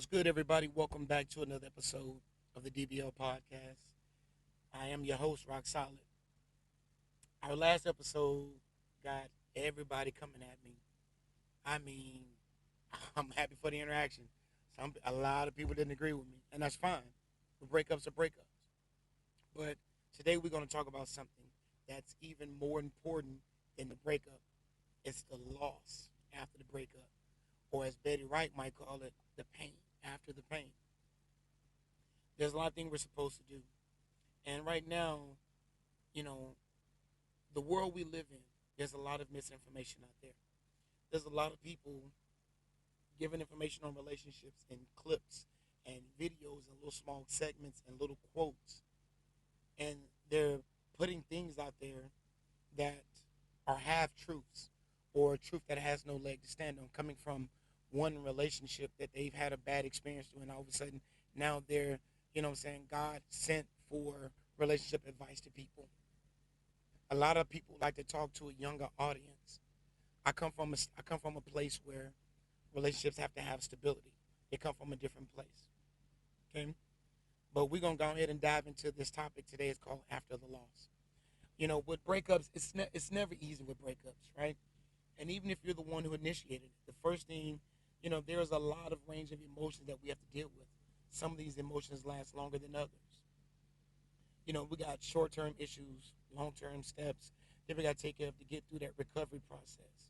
What's good, everybody? Welcome back to another episode of the DBL podcast. I am your host, Rock Solid. Our last episode got everybody coming at me. I mean, I'm happy for the interaction. A lot of people didn't agree with me, and that's fine. The breakups are breakups. But today we're going to talk about something that's even more important than the breakup. It's the loss after the breakup, or as Betty Wright might call it, the pain after the pain. There's a lot of things we're supposed to do. And right now, you know, the world we live in, there's a lot of misinformation out there. There's a lot of people giving information on relationships in clips and videos and little small segments and little quotes. And they're putting things out there that are half truths or a truth that has no leg to stand on, coming from one relationship that they've had a bad experience to, and all of a sudden now they're, what I'm saying, God sent for relationship advice to people. A lot of people like to talk to a younger audience. I come from a place where relationships have to have stability. They come from a different place. Okay, but we're gonna go ahead and dive into this topic today. It's called after the loss. With breakups, it's never easy with breakups, right? And even if you're the one who initiated it, the first thing, there's a lot of range of emotions that we have to deal with. Some of these emotions last longer than others. We got short term issues, long term steps that we got to take care of to get through that recovery process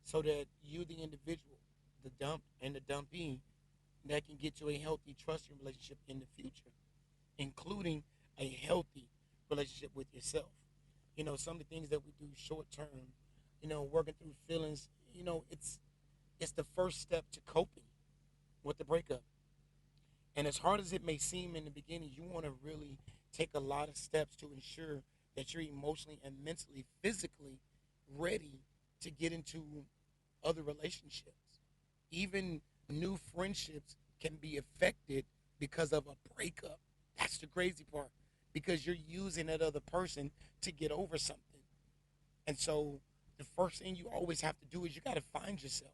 so that you, the individual, the dump and the dumpee, that can get to a healthy, trusting relationship in the future, including a healthy relationship with yourself. Some of the things that we do short term, working through feelings, it's the first step to coping with the breakup. And as hard as it may seem in the beginning, you want to really take a lot of steps to ensure that you're emotionally and mentally, physically ready to get into other relationships. Even new friendships can be affected because of a breakup. That's the crazy part. Because you're using that other person to get over something. And so the first thing you always have to do is you got to find yourself.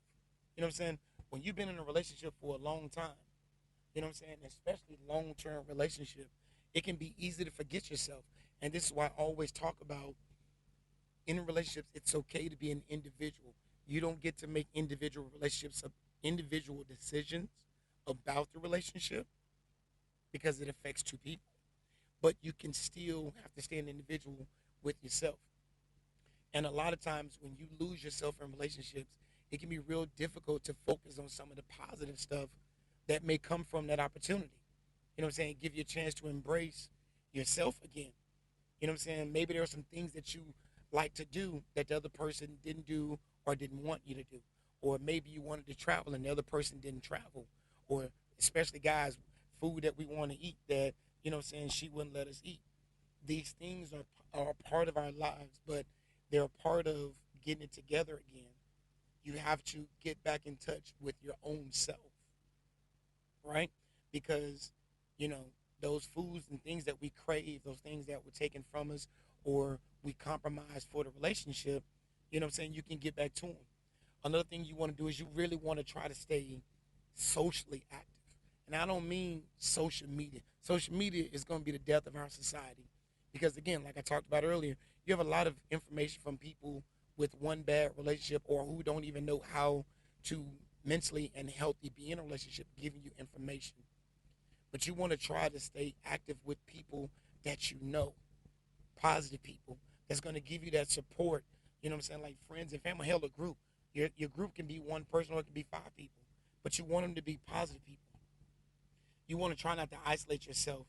You know what I'm saying? When you've been in a relationship for a long time, especially long term relationship, it can be easy to forget yourself. And this is why I always talk about in relationships, it's okay to be an individual. You don't get to make individual relationships, individual decisions about the relationship because it affects two people. But you can still have to stay an individual with yourself. And a lot of times when you lose yourself in relationships, it can be real difficult to focus on some of the positive stuff that may come from that opportunity. Give you a chance to embrace yourself again. Maybe there are some things that you like to do that the other person didn't do or didn't want you to do. Or maybe you wanted to travel and the other person didn't travel. Or especially guys, food that we want to eat that, she wouldn't let us eat. These things are a part of our lives, but they're a part of getting it together again. You have to get back in touch with your own self, right? Because, you know, those foods and things that we crave, those things that were taken from us or we compromise for the relationship, you can get back to them. Another thing you want to do is you really want to try to stay socially active. And I don't mean social media. Social media is going to be the death of our society. Because again, like I talked about earlier, you have a lot of information from people with one bad relationship or who don't even know how to mentally and healthy be in a relationship, giving you information. But you want to try to stay active with people that you know, positive people that's going to give you that support. Like friends and family, hell, a group. Your group can be one person or it can be five people, but you want them to be positive people. You want to try not to isolate yourself,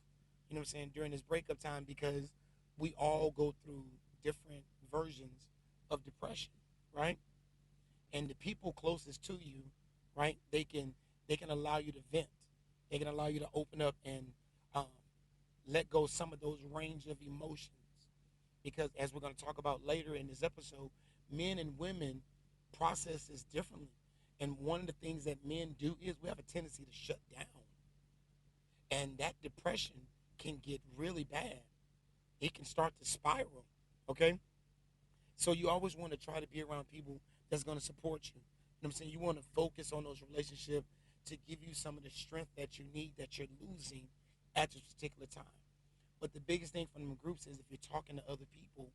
during this breakup time because we all go through different versions of depression, right? And the people closest to you, right, they can allow you to vent. They can allow you to open up and um, let go some of those range of emotions. Because as we're going to talk about later in this episode, men and women process this differently. And one of the things that men do is we have a tendency to shut down. And that depression can get really bad. It can start to spiral. Okay? So you always want to try to be around people that's going to support you. You know what I'm saying? You want to focus on those relationships to give you some of the strength that you need that you're losing at this particular time. But the biggest thing from the groups is if you're talking to other people,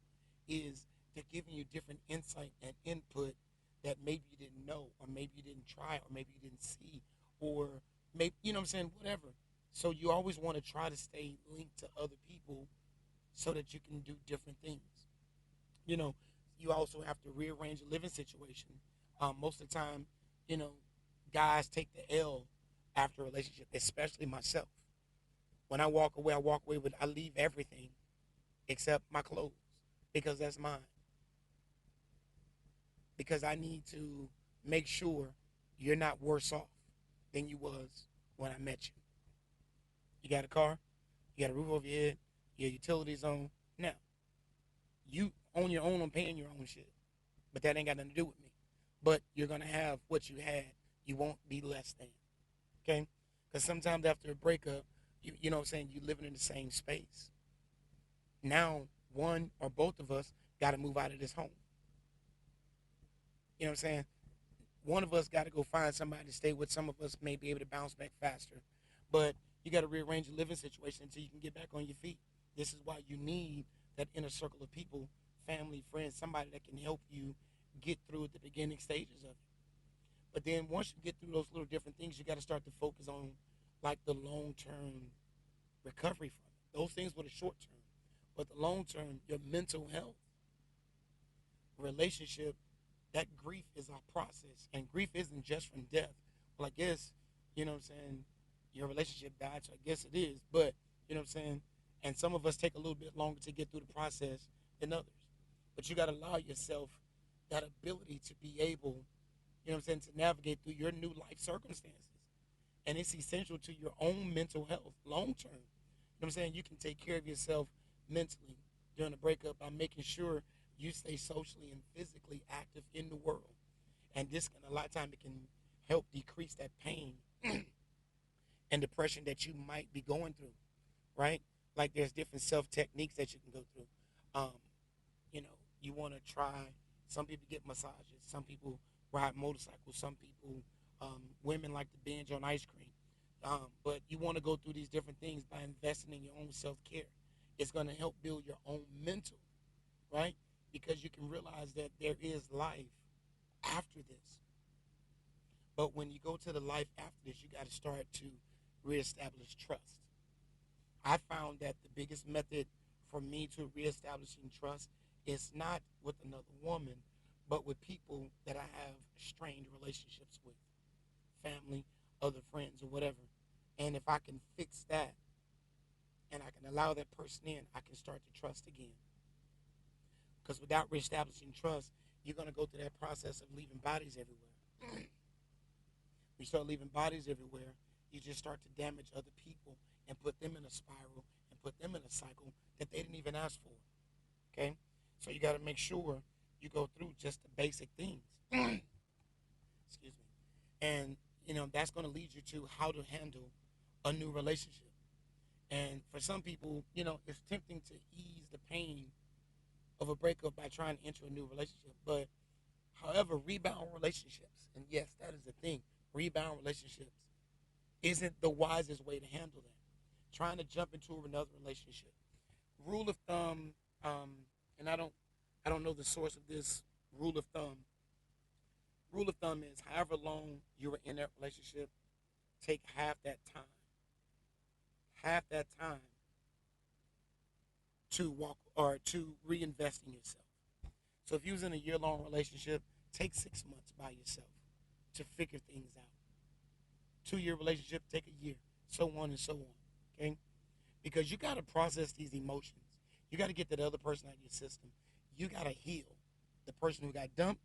is they're giving you different insight and input that maybe you didn't know, or maybe you didn't try, or maybe you didn't see, or maybe, you know what I'm saying, whatever. So you always want to try to stay linked to other people so that you can do different things. You know, you also have to rearrange a living situation. Most of the time, you know, guys take the L after a relationship, especially myself. When I walk away with, I leave everything except my clothes because that's mine. Because I need to make sure you're not worse off than you was when I met you. You got a car, you got a roof over your head, your utilities on. Now, you on your own, I'm paying your own shit. But that ain't got nothing to do with me. But you're gonna have what you had. You won't be less than. Okay? Because sometimes after a breakup, you know what I'm saying, you living in the same space. Now, one or both of us got to move out of this home. You know what I'm saying? One of us got to go find somebody to stay with. Some of us may be able to bounce back faster. But you got to rearrange your living situation until you can get back on your feet. This is why you need that inner circle of people, family, friends, somebody that can help you get through the beginning stages of it. But then once you get through those little different things, you got to start to focus on like the long term recovery from it. Those things were the short term. But the long term, your mental health, relationship, that grief is a process. And grief isn't just from death. Well, I guess, you know what I'm saying, your relationship died, so I guess it is. But, you know what I'm saying? And some of us take a little bit longer to get through the process than others. But you got to allow yourself that ability to be able, you know what I'm saying, to navigate through your new life circumstances. And it's essential to your own mental health long term. You know what I'm saying? You can take care of yourself mentally during the breakup by making sure you stay socially and physically active in the world. And this can, a lot of time, it can help decrease that pain and depression that you might be going through, right? Like there's different self techniques that you can go through. Um, you know, you want to try. Some people get massages. Some people ride motorcycles. Some people, women like to binge on ice cream. But you want to go through these different things by investing in your own self care. It's going to help build your own mental, right? Because you can realize that there is life after this. But when you go to the life after this, you got to start to reestablish trust. I found that the biggest method for me to reestablishing trust is not with another woman, but with people that I have strained relationships with, family, other friends, or whatever. And if I can fix that and I can allow that person in, I can start to trust again. Because without reestablishing trust, you're going to go through that process of leaving bodies everywhere. You start leaving bodies everywhere, you just start to damage other people and put them in a spiral and put them in a cycle that they didn't even ask for. Okay? So you got to make sure you go through just the basic things. Excuse me. And, you know, that's going to lead you to how to handle a new relationship. And for some people, you know, it's tempting to ease the pain of a breakup by trying to enter a new relationship. But, however, rebound relationships, and yes, that is the thing, rebound relationships isn't the wisest way to handle that. Trying to jump into another relationship. Rule of thumb, and I don't know the source of this rule of thumb. Rule of thumb is however long you were in that relationship, take half that time to walk or to reinvest in yourself. So if you was in a year-long relationship, take 6 months by yourself to figure things out. 2-year relationship, take a year, so on and so on. Okay, because you got to process these emotions. You got to get that other person out of your system. You got to heal the person who got dumped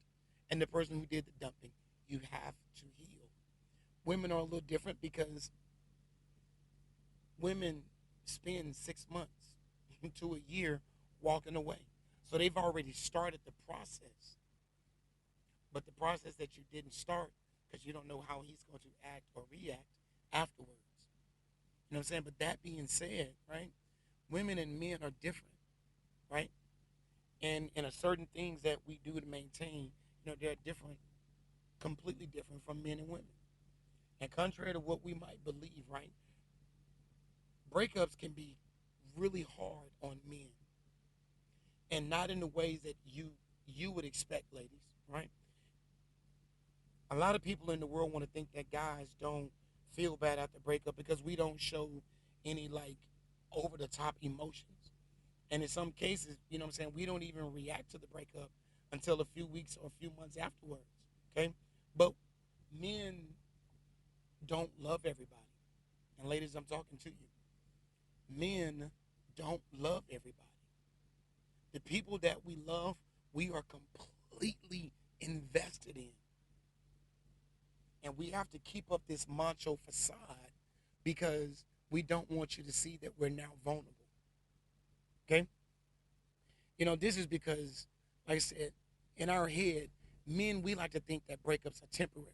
and the person who did the dumping. You have to heal. Women are a little different because women spend 6 months to a year walking away. So they've already started the process. But the process that you didn't start because you don't know how he's going to act or react afterwards. You know what I'm saying? But that being said, right, women and men are different, right? And in a certain things that we do to maintain, you know, they're different, completely different from men and women. And contrary to what we might believe, right, breakups can be really hard on men, and not in the ways that you would expect, ladies, right? A lot of people in the world want to think that guys don't feel bad after breakup because we don't show any like over the top emotions. And in some cases, you know what I'm saying, we don't even react to the breakup until a few weeks or a few months afterwards. Okay? But men don't love everybody. And ladies, I'm talking to you. Men don't love everybody. The people that we love, we are completely invested in. And we have to keep up this macho facade because we don't want you to see that we're now vulnerable. Okay? You know, this is because, like I said, in our head, men, we like to think that breakups are temporary.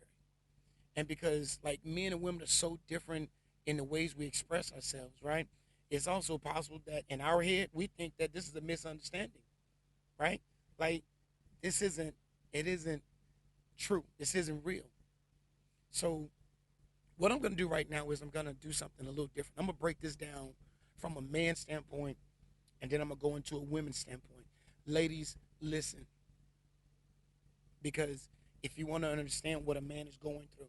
And because, like, men and women are so different in the ways we express ourselves, right? It's also possible that in our head, we think that this is a misunderstanding, right? Like, this isn't, it isn't true. This isn't real. So, what I'm going to do right now is I'm going to do something a little different. I'm going to break this down from a man's standpoint, and then I'm going to go into a women's standpoint. Ladies, listen, because if you want to understand what a man is going through,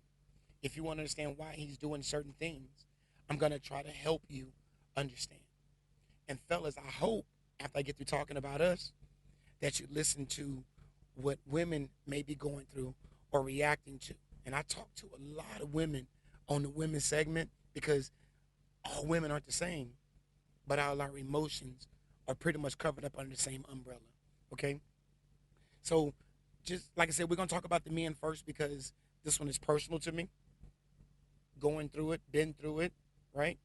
if you want to understand why he's doing certain things, I'm going to try to help you understand. And fellas, I hope after I get through talking about us, that you listen to what women may be going through or reacting to. And I talk to a lot of women on the women's segment because all women aren't the same, but all our emotions are pretty much covered up under the same umbrella. Okay? So, just like I said, we're going to talk about the men first because this one is personal to me. Going through it, been through it, right?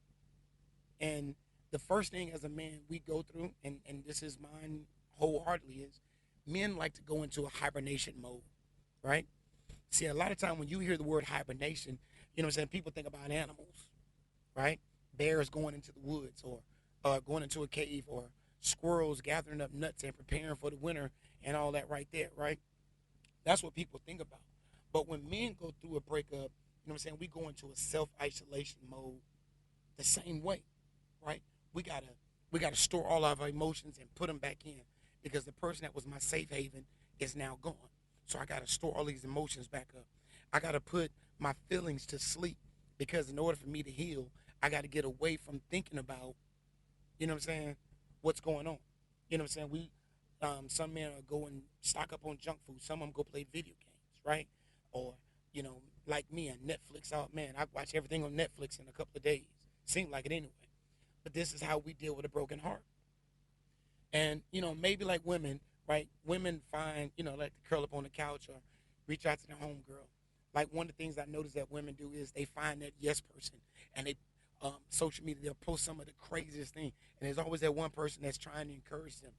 And the first thing as a man we go through, and this is mine wholeheartedly, is men like to go into a hibernation mode, right? See, a lot of time when you hear the word hibernation, you know what I'm saying, people think about animals, right? Bears going into the woods or going into a cave or squirrels gathering up nuts and preparing for the winter and all that right there, right? That's what people think about. But when men go through a breakup, you know what I'm saying, we go into a self isolation mode the same way, right? We gotta we gotta store all of our emotions and put them back in because the person that was my safe haven is now gone. So I gotta store all these emotions back up. I gotta put my feelings to sleep because in order for me to heal, I gotta get away from thinking about, you know what I'm saying, what's going on. You know what I'm saying? Some men are going stock up on junk food. Some of them go play video games, right? Or you know, like me on Netflix. Oh man, I watch everything on Netflix in a couple of days. Seemed like it anyway. But this is how we deal with a broken heart. And you know, maybe like women, right? Women find, you know, like to curl up on the couch or reach out to their homegirl. Like one of the things I notice that women do is they find that yes person, and they social media they'll post some of the craziest thing, and there's always that one person that's trying to encourage them,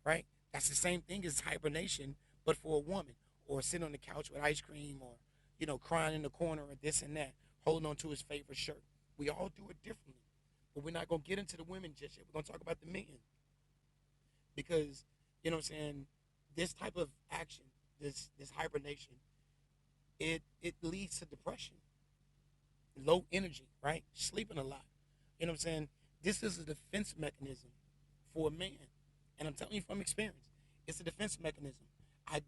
right? That's the same thing as hibernation, but for a woman, or sitting on the couch with ice cream, or you know, crying in the corner, or this and that, holding on to his favorite shirt. We all do it differently, but we're not gonna get into the women just yet. We're gonna talk about the men because you know what I'm saying. This type of action, this hibernation, it leads to depression, low energy, right? Sleeping a lot. You know what I'm saying? This is a defense mechanism for a man. And I'm telling you from experience, it's a defense mechanism. I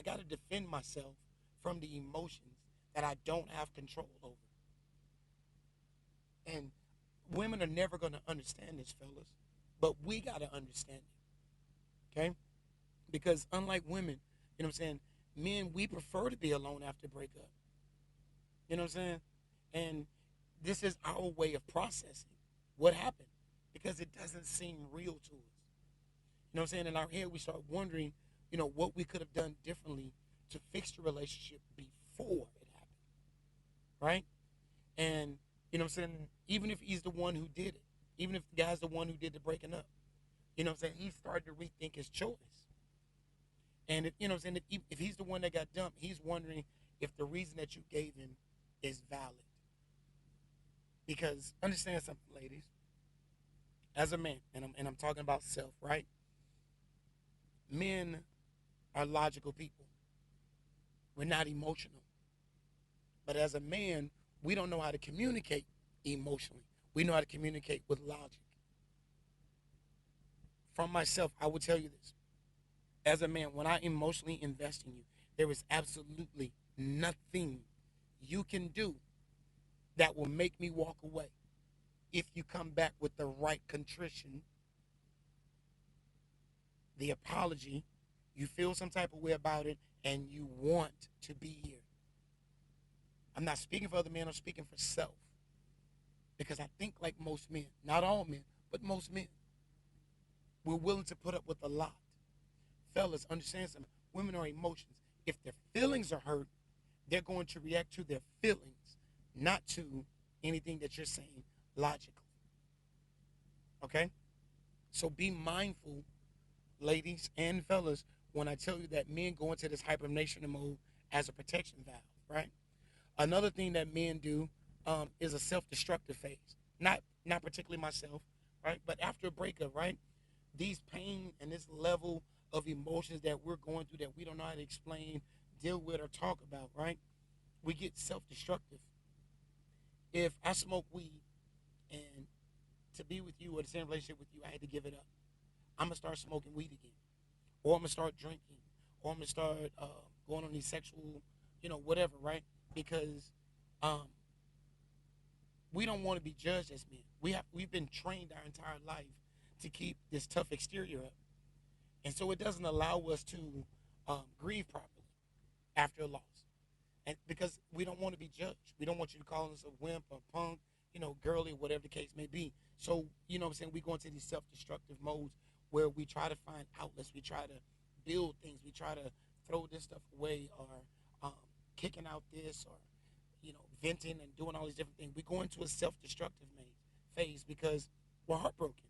got to defend myself from the emotions that I don't have control over. And women are never going to understand this, fellas. But we got to understand it, okay? Because unlike women, you know what I'm saying, men, we prefer to be alone after breakup. You know what I'm saying? And this is our way of processing what happened because it doesn't seem real to us. You know what I'm saying? In our head, we start wondering, you know, what we could have done differently to fix the relationship before it happened, right? And, you know what I'm saying? Even if he's the one who did it, even if the guy's the one who did the breaking up, you know what I'm saying? He started to rethink his choice. And, if, you know what I'm saying? If he's the one that got dumped, he's wondering if the reason that you gave him is valid. Because understand something, ladies. As a man, and I'm talking about self, right? Men are logical people. We're not emotional. But as a man, We don't know how to communicate emotionally. We know how to communicate with logic. From myself, I will tell you this. As a man, when I emotionally invest in you, there is absolutely nothing you can do that will make me walk away. If you come back with the right contrition, the apology, you feel some type of way about it, and you want to be here. I'm not speaking for other men, I'm speaking for self. Because I think like most men, not all men, but most men, we're willing to put up with a lot. Fellas, understand something. Women are emotions. If their feelings are hurt, they're going to react to their feelings, not to anything that you're saying logically. Okay? So be mindful, ladies and fellas, when I tell you that men go into this hibernation mode as a protection valve, right? Another thing that men do is a self-destructive phase. Not particularly myself, right? But after a breakup, right? These pain and this level of emotions that we're going through that we don't know how to explain, deal with, or talk about, right? We get self-destructive. If I smoke weed and to be with you or the same relationship with you, I had to give it up. I'm gonna start smoking weed again, or I'm gonna start drinking, or I'm gonna start going on these sexual, whatever, right? Because um, we don't want to be judged as men. We've been trained our entire life to keep this tough exterior up, and so it doesn't allow us to grieve properly after a loss, and because we don't want to be judged, we don't want you to call us a wimp, a punk, girly, whatever the case may be. So what I'm saying, we go into these self-destructive modes where we try to find outlets, we try to build things, we try to throw this stuff away, or um, kicking out this, or venting and doing all these different things. We go into a self-destructive phase because we're heartbroken.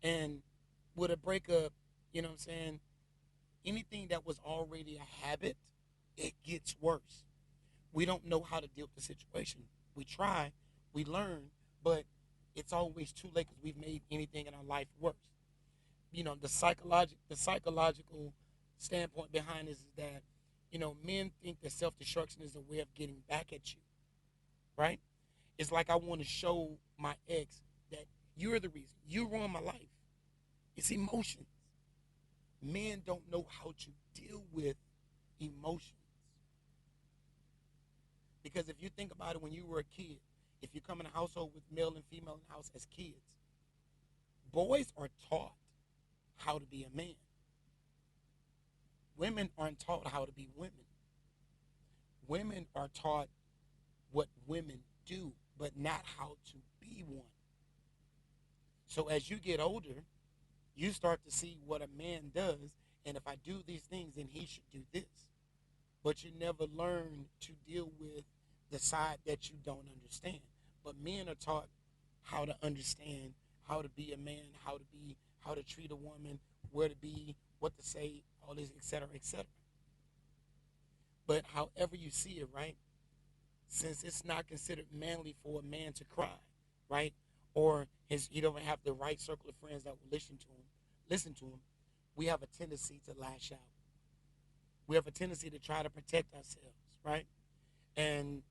And with a breakup, what I'm saying, anything that was already a habit, it gets worse. We don't know how to deal with the situation. We try, we learn, but it's always too late because we've made anything in our life worse. The psychological standpoint behind this is that men think that self-destruction is a way of getting back at you, right? It's like I want to show my ex that you're the reason. You ruined my life. It's emotions. Men don't know how to deal with emotions. Because if you think about it, when you were a kid, if you come in a household with male and female in the house as kids, boys are taught how to be a man. Women aren't taught how to be women. Women are taught what women do, but not how to be one. So as you get older, you start to see what a man does, and if I do these things, then he should do this. But you never learn to deal with the side that you don't understand. But men are taught how to understand, how to be a man, how to treat a woman, where to be, what to say, all this, etc., etc. But however you see it, right? Since it's not considered manly for a man to cry, right? Or he don't have the right circle of friends that will listen to him, we have a tendency to lash out. We have a tendency to try to protect ourselves, right? And,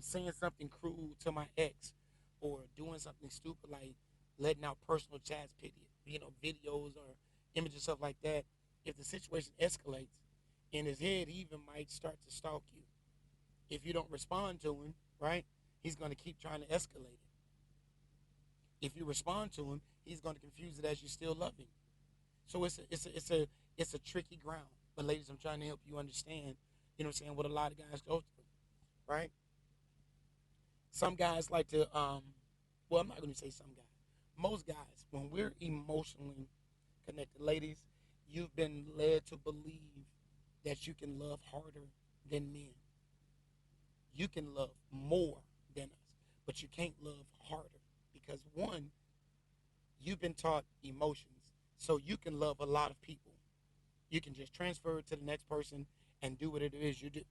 saying something cruel to my ex or doing something stupid like letting out personal chats, videos or images, stuff like that, if the situation escalates, in his head, he even might start to stalk you. If you don't respond to him, right, he's going to keep trying to escalate it. If you respond to him, he's going to confuse it as you still love him. So it's a tricky ground. But ladies, I'm trying to help you understand, what a lot of guys go through, right? Some guys like to, well, I'm not going to say some guys. Most guys, when we're emotionally connected, ladies, you've been led to believe that you can love harder than men. You can love more than us, but you can't love harder because one, you've been taught emotions, so you can love a lot of people. You can just transfer it to the next person and do what it is you do.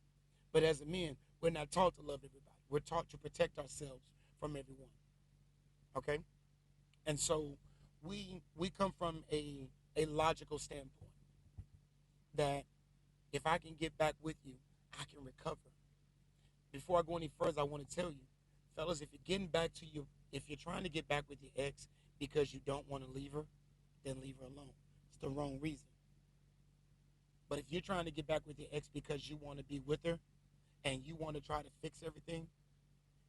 But as a men, we're not taught to love everybody. We're taught to protect ourselves from everyone. Okay? And so we come from a logical standpoint that if I can get back with you, I can recover. Before I go any further, I want to tell you, fellas, if you're trying to get back with your ex because you don't want to leave her, then leave her alone. It's the wrong reason. But if you're trying to get back with your ex because you want to be with her and you want to try to fix everything,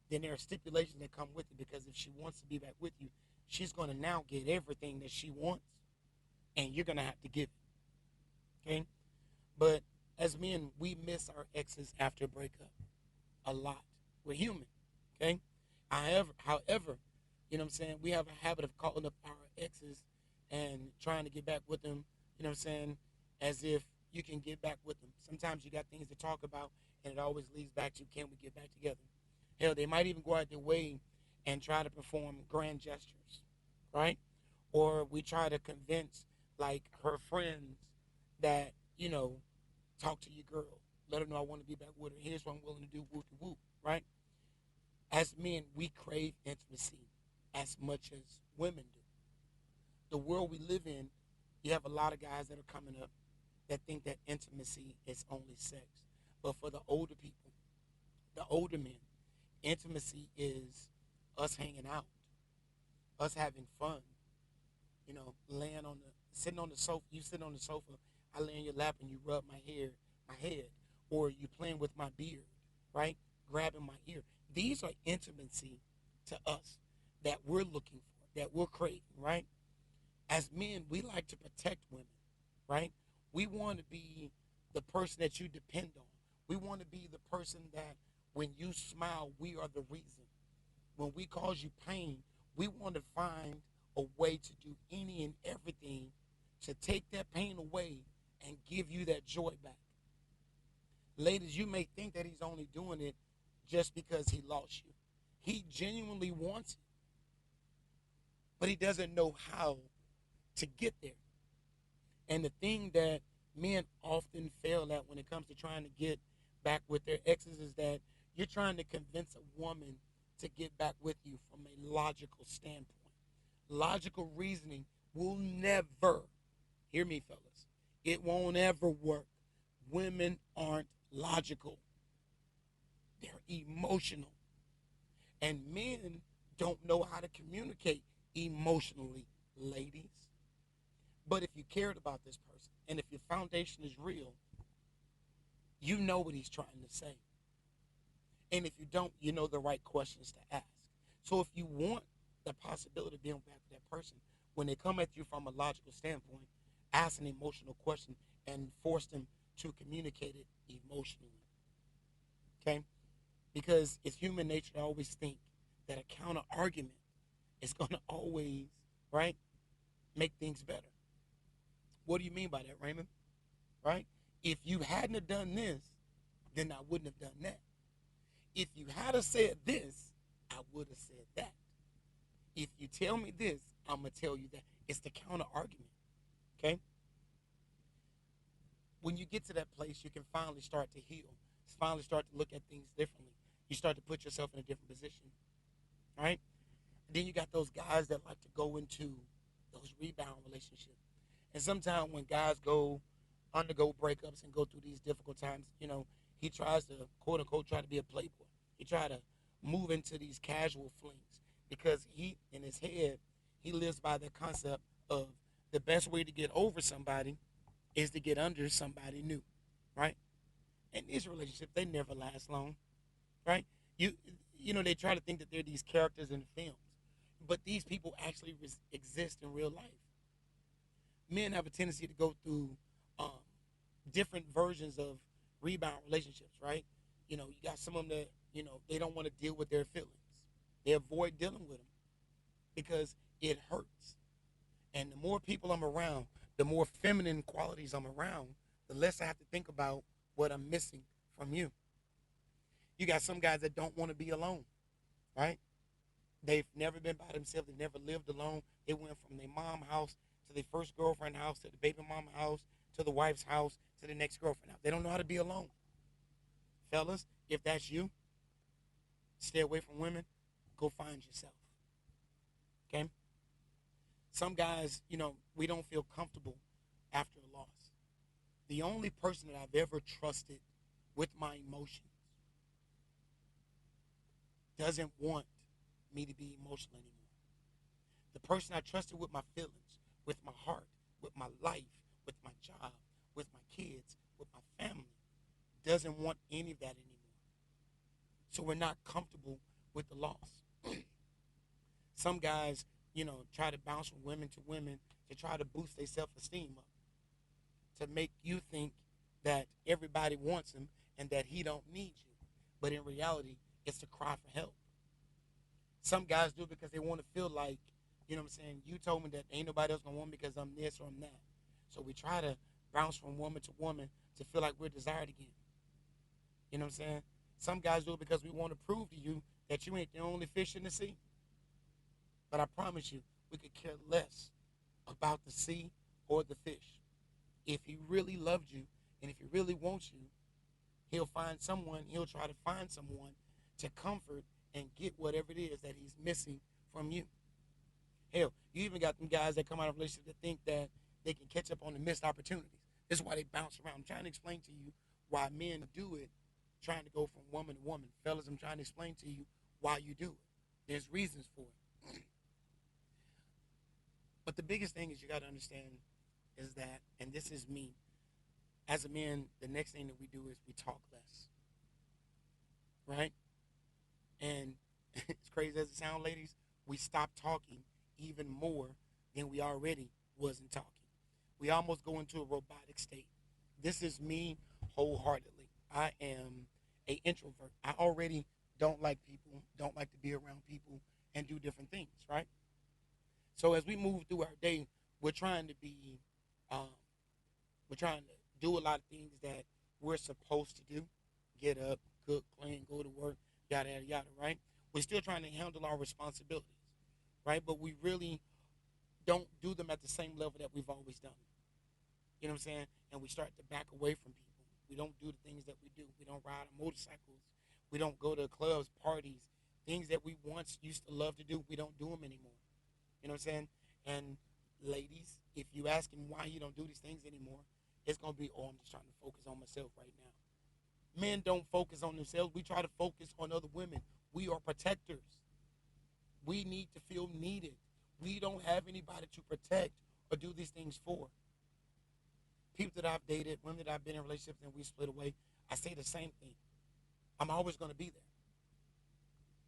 then there are stipulations that come with it, because if she wants to be back with you, she's going to now get everything that she wants, and you're going to have to give it. Okay? But as men, we miss our exes after a breakup a lot. We're human. Okay? However, you know what I'm saying, we have a habit of calling up our exes and trying to get back with them, you know what I'm saying, as if you can get back with them. Sometimes you got things to talk about, and it always leads back to, can we get back together? Hell, they might even go out their way and try to perform grand gestures, right? Or we try to convince, like, her friends that, talk to your girl. Let her know I want to be back with her. Here's what I'm willing to do, whoop de whoop, right? As men, we crave intimacy as much as women do. The world we live in, you have a lot of guys that are coming up that think that intimacy is only sex. But for the older people, the older men, intimacy is us hanging out, us having fun, laying on the sitting on the sofa. You sit on the sofa, I lay in your lap and you rub my head, or you playing with my beard, right? Grabbing my ear. These are intimacy to us that we're looking for, that we're craving, right? As men, we like to protect women, right? We want to be the person that you depend on. We want to be the person that when you smile, we are the reason. When we cause you pain, we want to find a way to do any and everything to take that pain away and give you that joy back. Ladies, you may think that he's only doing it just because he lost you. He genuinely wants it, but he doesn't know how to get there. And the thing that men often fail at when it comes to trying to get back with their exes is that you're trying to convince a woman to get back with you from a logical standpoint. Logical reasoning will never, hear me, fellas, it won't ever work. Women aren't logical, they're emotional. And men don't know how to communicate emotionally, ladies. But if you cared about this person and if your foundation is real, you know what he's trying to say. And if you don't, you know the right questions to ask. So if you want the possibility of being back with that person, when they come at you from a logical standpoint, ask an emotional question and force them to communicate it emotionally. Okay? Because it's human nature to always think that a counter argument is going to always, right, make things better. What do you mean by that, Raymond? Right? If you hadn't have done this, then I wouldn't have done that. If you had have said this, I would have said that. If you tell me this, I'm going to tell you that. It's the counter argument. Okay? When you get to that place, you can finally start to heal. Finally start to look at things differently. You start to put yourself in a different position. All right? Then you got those guys that like to go into those rebound relationships. And sometimes when guys undergo breakups and go through these difficult times, he tries to, quote unquote, try to be a playboy. He try to move into these casual flings because he, in his head, he lives by the concept of the best way to get over somebody is to get under somebody new, right? And these relationships, they never last long, right? They try to think that they're these characters in films, but these people actually exist in real life. Men have a tendency to go through um, different versions of rebound relationships, right? You got some of them that, they don't want to deal with their feelings. They avoid dealing with them because it hurts. And the more people I'm around, the more feminine qualities I'm around, the less I have to think about what I'm missing from you. You got some guys that don't want to be alone, right? They've never been by themselves. They've never lived alone. They went from their mom house to their first girlfriend house to the baby mama house to the wife's house to the next girlfriend house. They don't know how to be alone. Fellas, if that's you, stay away from women. Go find yourself. Okay? Some guys, we don't feel comfortable after a loss. The only person that I've ever trusted with my emotions doesn't want me to be emotional anymore. The person I trusted with my feelings, with my heart, with my life, with my job, with my kids, with my family, doesn't want any of that anymore. So we're not comfortable with the loss. Some guys, try to bounce from women to women to try to boost their self esteem up, to make you think that everybody wants him and that he don't need you. But in reality, it's a cry for help. Some guys do it because they want to feel like, what I'm saying, you told me that ain't nobody else gonna want me because I'm this or I'm that. So we try to bounce from woman to woman to feel like we're desired again. You know what I'm saying? Some guys do it because we want to prove to you that you ain't the only fish in the sea. But I promise you, we could care less about the sea or the fish. If he really loved you and if he really wants you, he'll try to find someone to comfort and get whatever it is that he's missing from you. Hell, you even got them guys that come out of relationships that think that they can catch up on the missed opportunities. This is why they bounce around. I'm trying to explain to you why men do it, trying to go from woman to woman. Fellas, I'm trying to explain to you why you do it. There's reasons for it. But the biggest thing is you got to understand is that, and this is me, as a man, the next thing that we do is we talk less, right? And as crazy as it sounds, ladies, we stop talking even more than we already wasn't talking. We almost go into a robotic state. This is me wholeheartedly. I am a introvert. I already don't like people, don't like to be around people and do different things, right? So as we move through our day, we're trying to be, um, we're trying to do a lot of things that we're supposed to do. Get up, cook, clean, go to work, yada, yada, yada, right? We're still trying to handle our responsibilities, right? But we really don't do them at the same level that we've always done. You know what I'm saying? And we start to back away from people. We don't do the things that we do. We don't ride on motorcycles. We don't go to clubs, parties, things that we once used to love to do. We don't do them anymore. You know what I'm saying? And ladies, if you ask him why you don't do these things anymore, it's going to be, oh, I'm just trying to focus on myself right now. Men don't focus on themselves. We try to focus on other women. We are protectors. We need to feel needed. We don't have anybody to protect or do these things for. People that I've dated, women that I've been in relationships and we split away, I say the same thing. I'm always going to be there.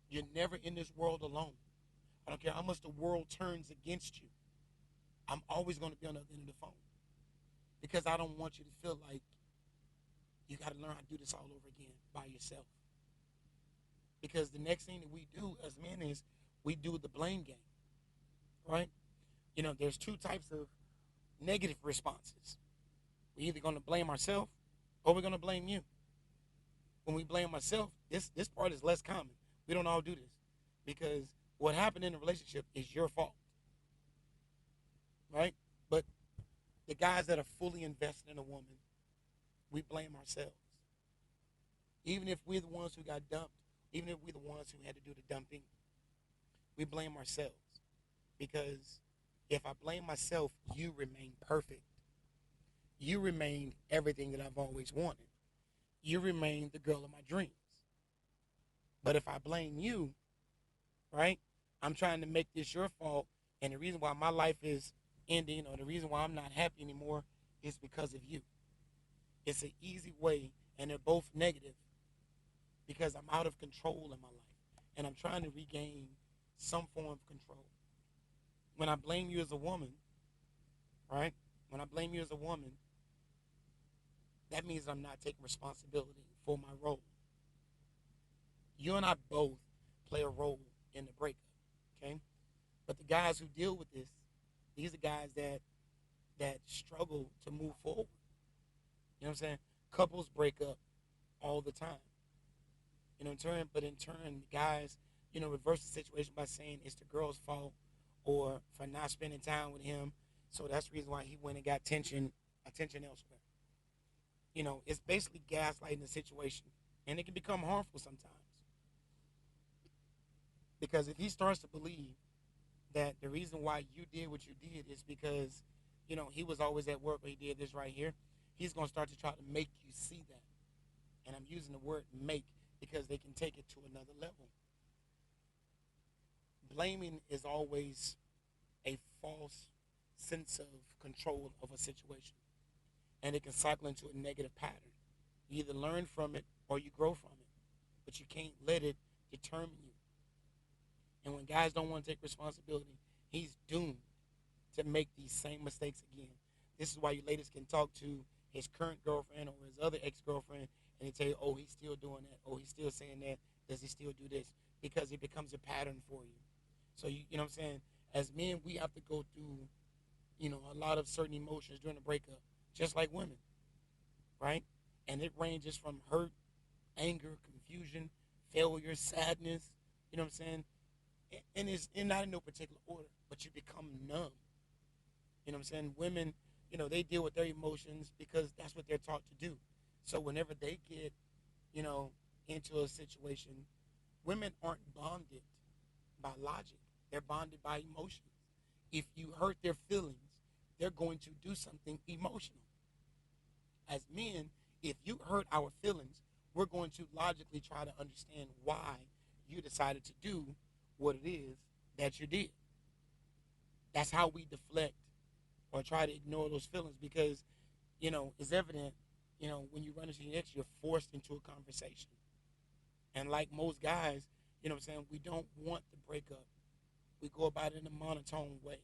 You're never in this world alone. I don't care how much the world turns against you. I'm always going to be on the other end of the phone. Because I don't want you to feel like you got to learn how to do this all over again by yourself. Because the next thing that we do as men is we do the blame game, right? There's two types of negative responses. We're either going to blame ourselves or we're going to blame you. When we blame ourselves, this part is less common. We don't all do this because what happened in a relationship is your fault, right? But the guys that are fully invested in a woman, we blame ourselves. Even if we're the ones who got dumped, even if we're the ones who had to do the dumping, we blame ourselves. Because if I blame myself, you remain perfect. You remain everything that I've always wanted. You remain the girl of my dreams. But if I blame you, right, I'm trying to make this your fault, and the reason why my life is ending or the reason why I'm not happy anymore is because of you. It's an easy way, and they're both negative because I'm out of control in my life, and I'm trying to regain some form of control. When I blame you as a woman, right, when I blame you as a woman, that means I'm not taking responsibility for my role. You and I both play a role in the breakup, okay? But the guys who deal with this, these are guys that struggle to move forward. You know what I'm saying? Couples break up all the time. But in turn, the guys, reverse the situation by saying it's the girl's fault or for not spending time with him. So that's the reason why he went and got attention elsewhere. It's basically gaslighting the situation. And it can become harmful sometimes. Because if he starts to believe that the reason why you did what you did is because, he was always at work or he did this right here, he's going to start to try to make you see that. And I'm using the word make because they can take it to another level. blaming is always a false sense of control of a situation, and it can cycle into a negative pattern. You either learn from it or you grow from it, but you can't let it determine you. And when guys don't want to take responsibility, he's doomed to make these same mistakes again. This is why you ladies can talk to his current girlfriend or his other ex girlfriend and they tell you, oh, he's still doing that. Oh, he's still saying that. Does he still do this? Because it becomes a pattern for you. So, you know what I'm saying? As men, we have to go through, a lot of certain emotions during the breakup, just like women, right? And it ranges from hurt, anger, confusion, failure, sadness, you know what I'm saying? And it's not in no particular order, but you become numb. You know what I'm saying? Women, they deal with their emotions because that's what they're taught to do. So whenever they get, you know, into a situation, women aren't bonded by logic. They're bonded by emotions. If you hurt their feelings, they're going to do something emotional. As men, if you hurt our feelings, we're going to logically try to understand why you decided to do what it is that you did. That's how we deflect or try to ignore those feelings because, it's evident, when you run into your ex, you're forced into a conversation. And like most guys, what I'm saying, we don't want to break up. We go about it in a monotone way.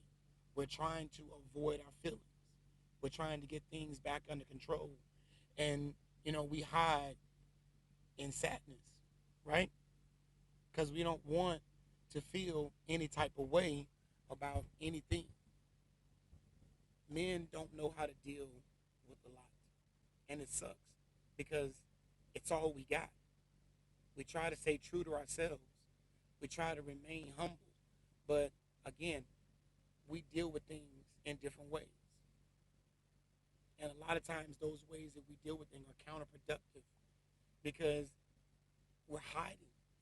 We're trying to avoid our feelings. We're trying to get things back under control. And, we hide in sadness, right? Because we don't want to feel any type of way about anything. Men don't know how to deal with a lot. And it sucks because it's all we got. We try to stay true to ourselves. We try to remain humble. But again, we deal with things in different ways. And a lot of times those ways that we deal with things are counterproductive because we're hiding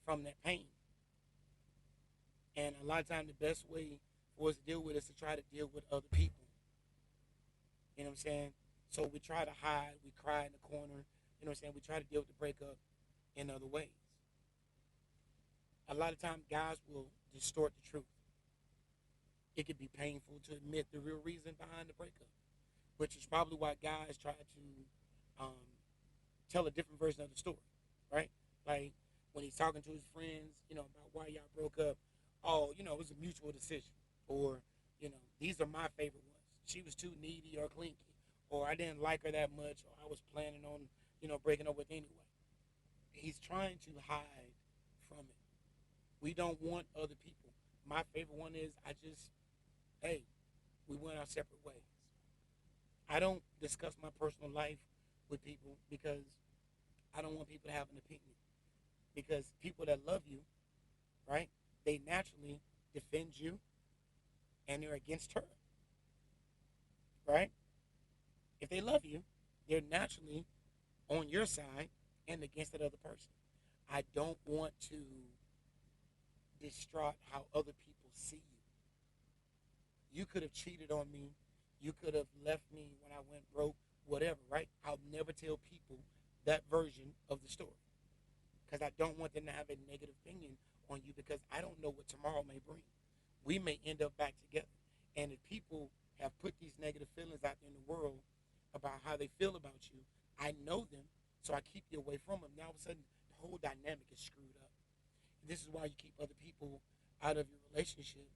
from that pain. And a lot of times the best way for us to deal with it is to try to deal with other people. You know what I'm saying? So we try to hide, we cry in the corner, you know what I'm saying? We try to deal with the breakup in other ways. A lot of times guys will distort the truth. It can be painful to admit the real reason behind the breakup, which is probably why guys try to um, tell a different version of the story, right? Like when he's talking to his friends, about why y'all broke up. Oh, it was a mutual decision, or these are my favorite ones. She was too needy or clingy, or I didn't like her that much, or I was planning on, breaking up with anyway. He's trying to hide from it. We don't want other people. My favorite one is hey, we went our separate ways. I don't discuss my personal life with people because I don't want people to have an opinion. Because people that love you, right, they naturally defend you and they're against her, right? If they love you, they're naturally on your side and against that other person. I don't want to distraught how other people see you. You could have cheated on me. You could have left me when I went broke, whatever, right? I'll never tell people that version of the story because I don't want them to have a negative opinion on you because I don't know what tomorrow may bring. We may end up back together. And if people have put these negative feelings out there in the world about how they feel about you, I know them, so I keep you away from them. Now all of a sudden, the whole dynamic is screwed up. And this is why you keep other people out of your relationship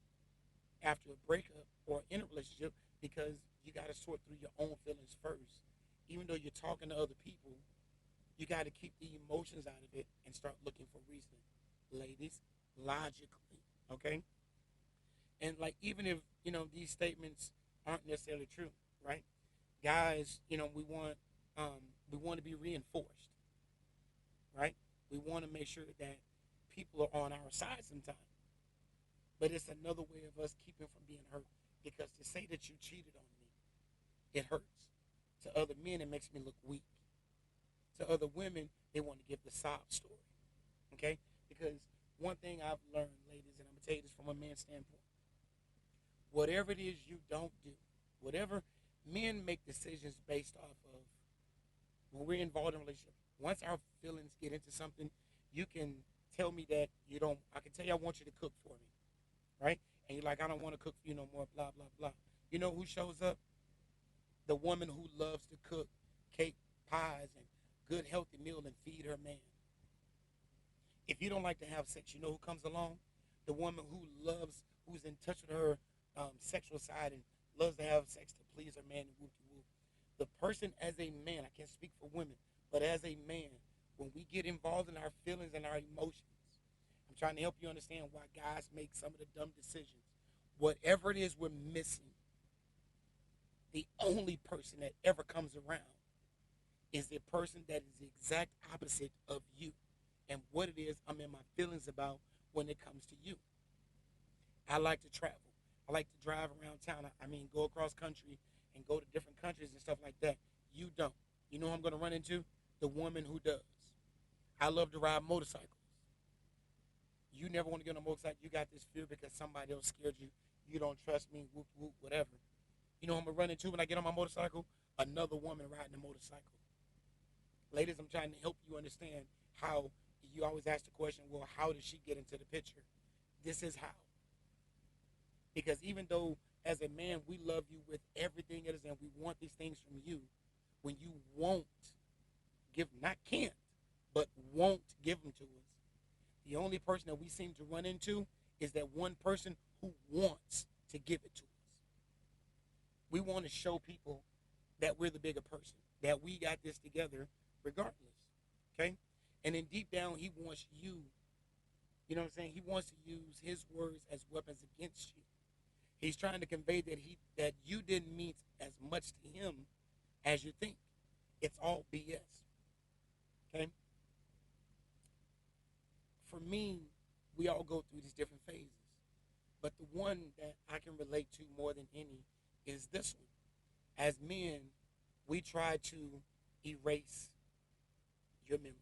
after a breakup or in a relationship because you got to sort through your own feelings first. Even though you're talking to other people, you got to keep the emotions out of it and start looking for reason. Ladies, logically, okay? And like even if, these statements aren't necessarily true, right? Guys, we want to be reinforced, right? We want to make sure that people are on our side sometimes. But it's another way of us keeping from being hurt. Because to say that you cheated on me, it hurts. To other men, it makes me look weak. To other women, they want to give the sob story. Okay? Because one thing I've learned, ladies, and I'm going to tell you this from a man's standpoint. Whatever it is you don't do, whatever men make decisions based off of when we're involved in a relationship. Once our feelings get into something, you can tell me that you don't, I can tell you I want you to cook for me. right? And you're like, I don't want to cook for you no more, blah, blah, blah. You know who shows up? The woman who loves to cook cake, pies, and good healthy meal and feed her man. If you don't like to have sex, you know who comes along? The woman who loves, who's in touch with her sexual side and loves to have sex to please her man and whoop de whoop. The person as a man, I can't speak for women, but as a man, when we get involved in our feelings and our emotions, I'm trying to help you understand why guys make some of the dumb decisions. Whatever it is we're missing, the only person that ever comes around is the person that is the exact opposite of you and what it is I'm in my feelings about when it comes to you. I like to travel. I like to drive around town. I mean, go across country and go to different countries and stuff like that. You don't. You know who I'm going to run into? The woman who does. I love to ride motorcycles. You never want to get on a motorcycle. You got this fear because somebody else scared you. You don't trust me, whoop, whoop, whatever. You know who I'm going to run into when I get on my motorcycle? Another woman riding a motorcycle. Ladies, I'm trying to help you understand how you always ask the question, well, how did she get into the picture? This is how. Because even though as a man we love you with everything it is and we want these things from you, when you won't give, not can't, but won't give them to us, the only person that we seem to run into is that one person who wants to give it to us. We want to show people that we're the bigger person, that we got this together regardless. Okay? And then deep down, he wants you, you know what I'm saying? He wants to use his words as weapons against you. He's trying to convey that you didn't mean as much to him as you think. It's all BS. Okay? For me, we all go through these different phases. But the one that I can relate to more than any is this one. As men, we try to erase your memory.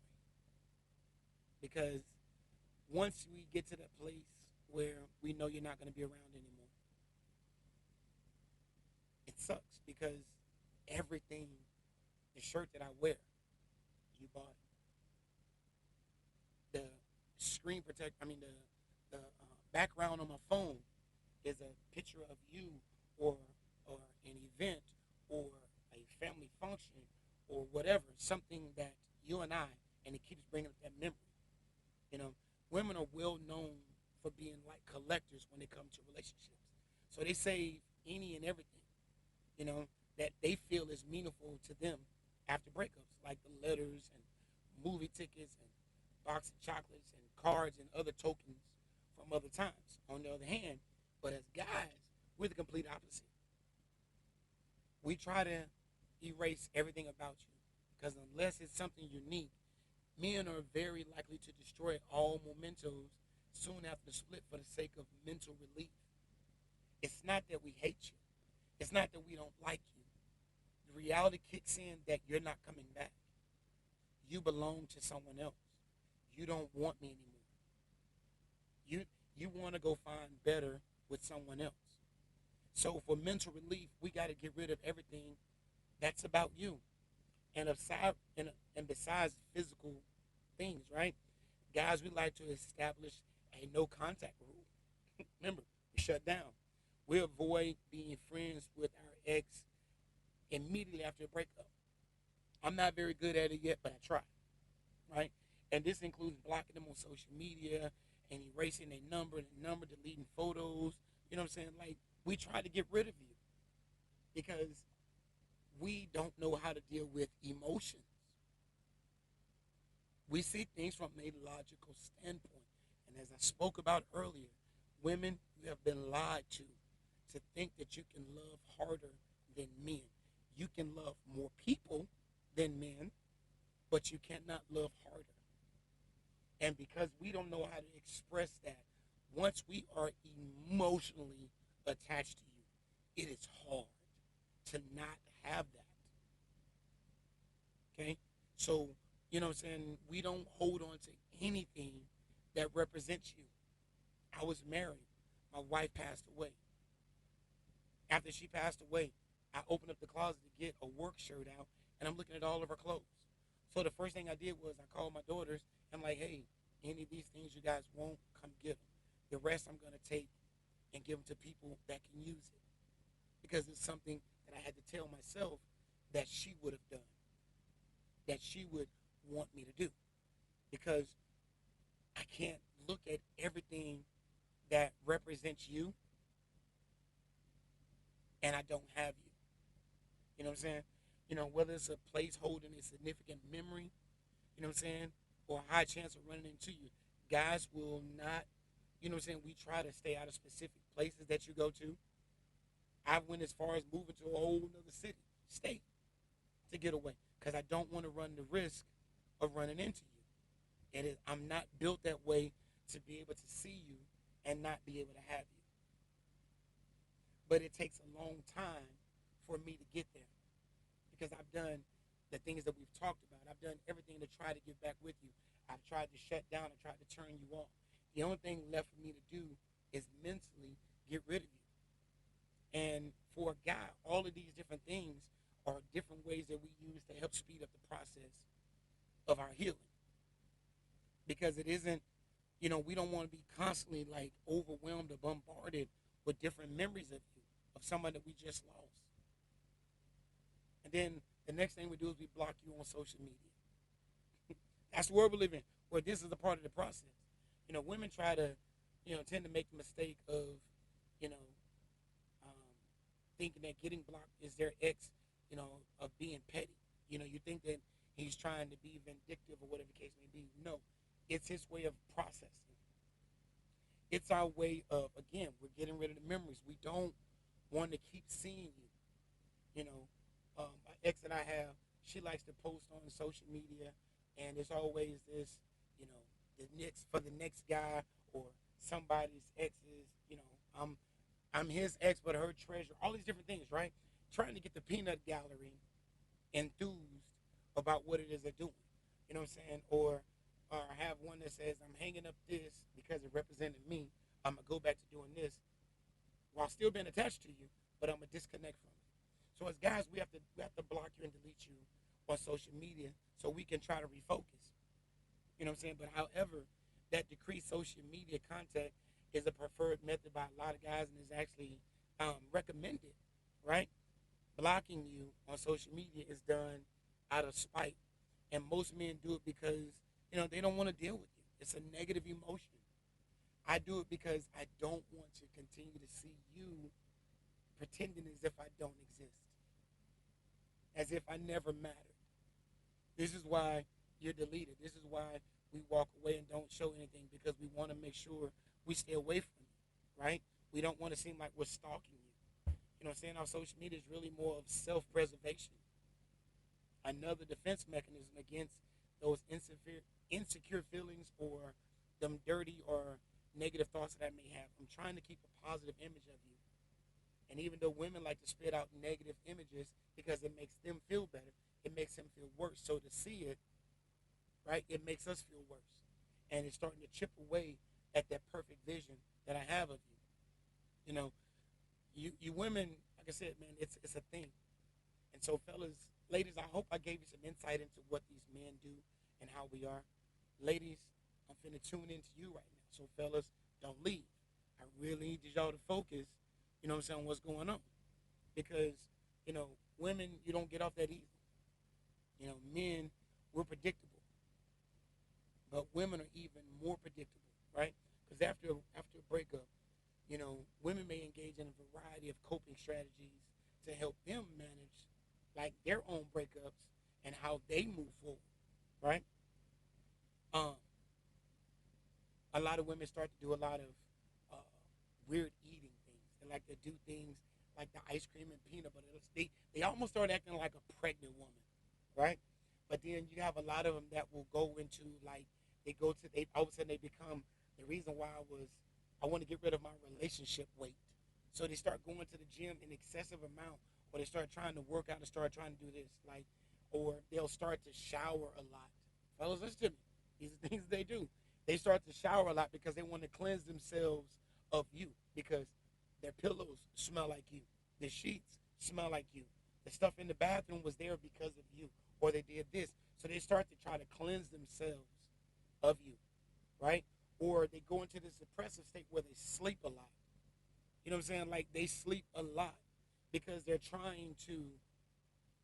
Because once we get to that place where we know you're not going to be around anymore, it sucks because everything, the shirt that I wear, you bought it. The screen protect, I mean the background on my phone is a picture of you or an event or a family function or whatever, something that you and I, and it keeps bringing up that memory. You know, women are well known for being like collectors when it comes to relationships. So they save any and everything, you know, that they feel is meaningful to them after breakups, like the letters and movie tickets and box of chocolates and cards and other tokens from other times. On the other hand, but as guys, we're the complete opposite. We try to erase everything about you because unless it's something unique, men are very likely to destroy all mementos soon after the split for the sake of mental relief. It's not that we hate you. It's not that we don't like you. The reality kicks in that you're not coming back. You belong to someone else. You don't want me anymore. You want to go find better with someone else. So for mental relief, we got to get rid of everything that's about you. And besides physical things, right? Guys, we like to establish a no contact rule. Remember, we shut down. We avoid being friends with our ex immediately after a breakup. I'm not very good at it yet, but I try, right? And this includes blocking them on social media and erasing their number, deleting photos. You know what I'm saying? Like, we try to get rid of you because we don't know how to deal with emotions. We see things from a logical standpoint. And as I spoke about earlier, women, you have been lied to think that you can love harder than men. You can love more people than men, but you cannot love harder. And because we don't know how to express that, once we are emotionally attached to you, it is hard to not have that. Okay? So, you know what I'm saying? We don't hold on to anything that represents you. I was married. My wife passed away. After she passed away, I opened up the closet to get a work shirt out, and I'm looking at all of her clothes. So the first thing I did was I called my daughters. I'm like, hey, any of these things you guys want, come get them. The rest I'm going to take and give them to people that can use it, because it's something that I had to tell myself that she would have done, that she would want me to do, because I can't look at everything that represents you and I don't have you. You know what I'm saying? Whether it's a place holding a significant memory, you know what I'm saying, or a high chance of running into you. Guys will not, you know what I'm saying, we try to stay out of specific places that you go to. I went as far as moving to a whole other city, state, to get away, because I don't want to run the risk of running into you. And I'm not built that way to be able to see you and not be able to have you. But it takes a long time for me to get there, because I've done the things that we've talked about. I've done everything to try to get back with you. I've tried to shut down and tried to turn you off. The only thing left for me to do is mentally get rid of you. And for a guy, all of these different things are different ways that we use to help speed up the process of our healing. Because it isn't, we don't want to be constantly like overwhelmed or bombarded with different memories of you, of someone that we just lost. And then the next thing we do is we block you on social media. That's the world we live in, where this is a part of the process. Women try to, tend to make the mistake of, you know, thinking that getting blocked is their ex, of being petty. You think that he's trying to be vindictive or whatever the case may be. No, it's his way of processing. It's our way of, again, we're getting rid of the memories. We don't want to keep seeing you. My ex that I have, she likes to post on social media, and there's always this, the next for the next guy or somebody's exes. I'm his ex, but her treasure. All these different things, right? Trying to get the peanut gallery enthused about what it is they're doing. You know what I'm saying? Or I have one that says, I'm hanging up this because it represented me. I'm going to go back to doing this while still being attached to you, but I'm going to disconnect from it. So as guys, we have to block you and delete you on social media so we can try to refocus. You know what I'm saying? But however, that decreased social media contact is a preferred method by a lot of guys and is actually recommended, right? Blocking you on social media is done out of spite. And most men do it because, they don't want to deal with you. It's a negative emotion. I do it because I don't want to continue to see you pretending as if I don't exist, as if I never mattered. This is why you're deleted. This is why we walk away and don't show anything, because we want to make sure we stay away from you, right? We don't want to seem like we're stalking you. You know what I'm saying? Our social media is really more of self-preservation, another defense mechanism against those insecure feelings or them dirty or negative thoughts that I may have. I'm trying to keep a positive image of you. And even though women like to spit out negative images because it makes them feel better, it makes them feel worse. So to see it, right, it makes us feel worse. And it's starting to chip away at that perfect vision that I have of you. You women, like I said, man, it's a thing. And so, fellas, ladies, I hope I gave you some insight into what these men do and how we are. Ladies, I'm finna tune into you right now. So, fellas, don't leave. I really need y'all to focus, on what's going on. Because, women, you don't get off that easy. Men, we're predictable. But women are even more predictable, right? Because after a breakup, women may engage in a variety of coping strategies to help them manage, like, their own breakups and how they move forward, right? Um, a lot of women start to do a lot of weird eating things. They like to do things like the ice cream and peanut butter. They almost start acting like a pregnant woman, right? But then you have a lot of them that will go into, like, they all of a sudden they become the reason why I want to get rid of my relationship weight. So they start going to the gym in excessive amount, or they start trying to work out and start trying to do this, like, or they'll start to shower a lot. Fellas, listen to me. These are things they do. They start to shower a lot because they want to cleanse themselves of you, because their pillows smell like you, the sheets smell like you, the stuff in the bathroom was there because of you, or they did this. So they start to try to cleanse themselves of you, right? Or they go into this depressive state where they sleep a lot. You know what I'm saying? Like they sleep a lot because they're trying to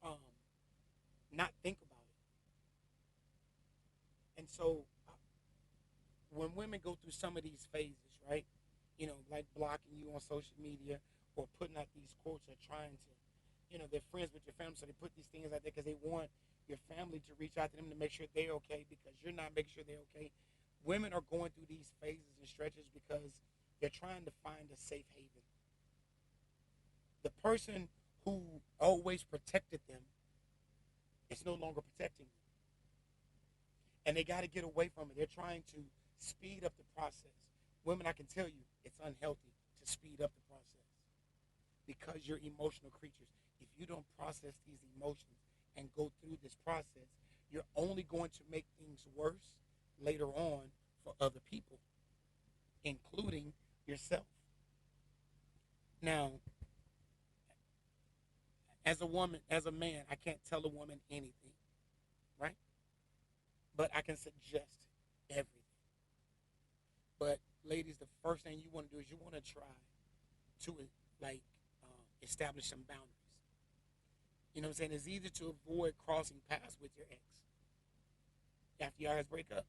um, not think about it. And so when women go through some of these phases, right? Like blocking you on social media or putting out these quotes or trying to, they're friends with your family, so they put these things out there because they want your family to reach out to them to make sure they're okay because you're not making sure they're okay. Women are going through these phases and stretches because they're trying to find a safe haven. The person who always protected them is no longer protecting them. And they got to get away from it. They're trying to speed up the process. Women, I can tell you, it's unhealthy to speed up the process because you're emotional creatures. If you don't process these emotions and go through this process, you're only going to make things worse later on for other people, including yourself. Now, as a woman, as a man, I can't tell a woman anything, right? But I can suggest everything. But ladies, the first thing you want to do is you want to try to like establish some boundaries. You know what I'm saying? It's easy to avoid crossing paths with your ex after y'all guys break up.